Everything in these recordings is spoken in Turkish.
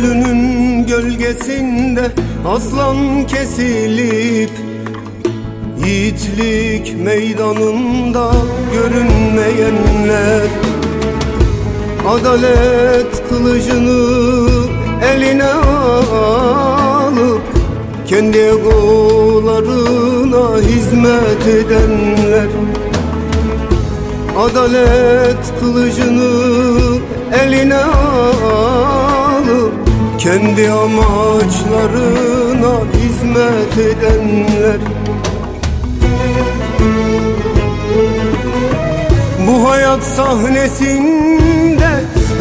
Ölünün gölgesinde aslan kesilip yiğitlik meydanında görünmeyenler, adalet kılıcını eline alıp kendi egolarına hizmet edenler, adalet kılıcını eline alıp kendi amaçlarına hizmet edenler. Bu hayat sahnesinde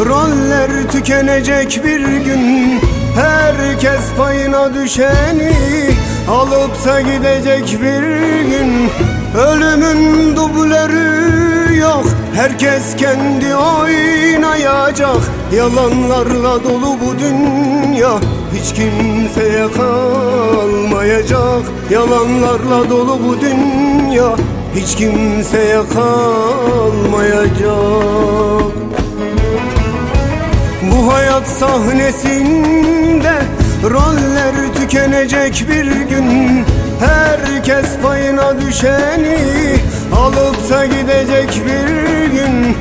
roller tükenecek bir gün. Herkes payına düşeni alıp da gidecek bir gün. Ölümün dubleri yok, herkes kendi oynayacak. Yalanlarla dolu bu dünya, hiç kimseye kalmayacak. Yalanlarla dolu bu dünya, hiç kimseye kalmayacak. Bu hayat sahnesinde roller tükenecek bir gün. Herkes payına düşeni alıp da gidecek bir gün.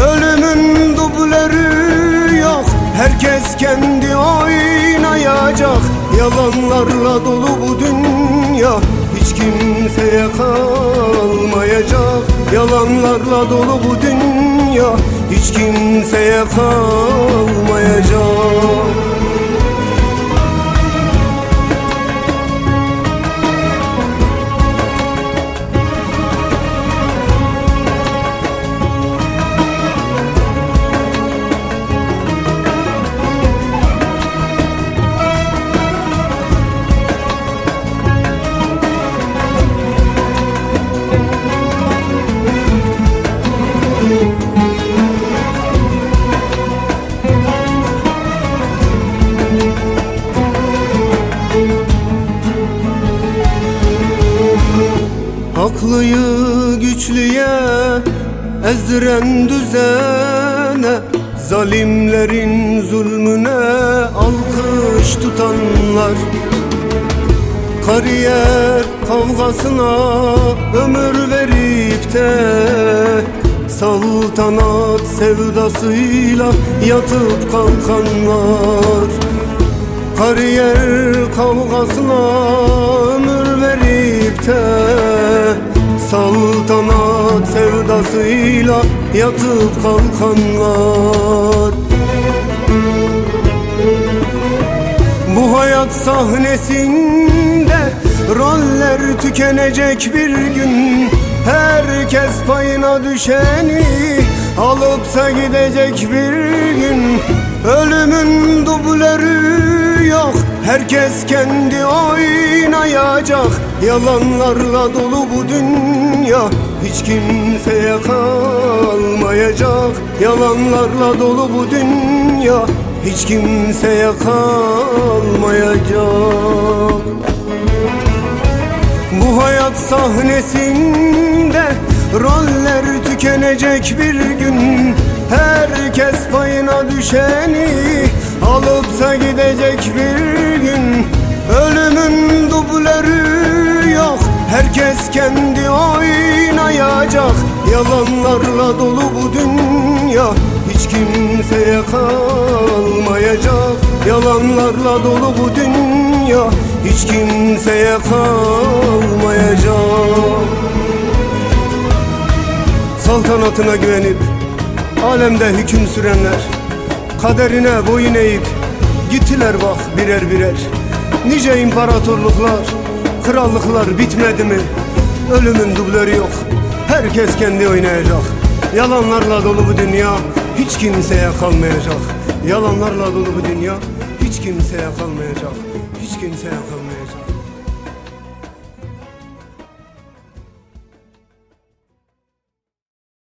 Ölümün dubleri yok, herkes kendi oynayacak. Yalanlarla dolu bu dünya, hiç kimseye kalmayacak. Yalanlarla dolu bu dünya, hiç kimseye kalmayacak. Haklıyı güçlüye ezdiren düzene, zalimlerin zulmüne alkış tutanlar, kariyer kavgasına ömür verip de saltanat sevdasıyla yatıp kalkanlar, kariyer kavgasına ömür verip de saltanat sevdasıyla yatıp kalkanlar. Bu hayat sahnesinde roller tükenecek bir gün. Herkes payına düşeni alıp da gidecek bir gün. Ölümün dubleri yok, herkes kendi oynayacak. Yalanlarla dolu bu dünya, hiç kimseye kalmayacak. Yalanlarla dolu bu dünya, hiç kimseye kalmayacak. Bu hayat sahnesinde roller tükenecek bir gün. Herkes payına düşeni alıp da gidecek bir gün. Ölümün dubleri yok, herkes kendi oynayacak. Yalanlarla dolu bu dünya, hiç kimseye kalmayacak. Yalanlarla dolu bu dünya, hiç kimseye kalmayacak. Saltanatına güvenip alemde hüküm sürenler, kaderine boyun eğip gittiler bak birer birer. Nice imparatorluklar, krallıklar bitmedi mi? Ölümün dubleri yok, herkes kendi oynayacak. Yalanlarla dolu bu dünya, hiç kimseye kalmayacak. Yalanlarla dolu bu dünya, hiç kimseye kalmayacak. Hiç kimseye kalmayacak.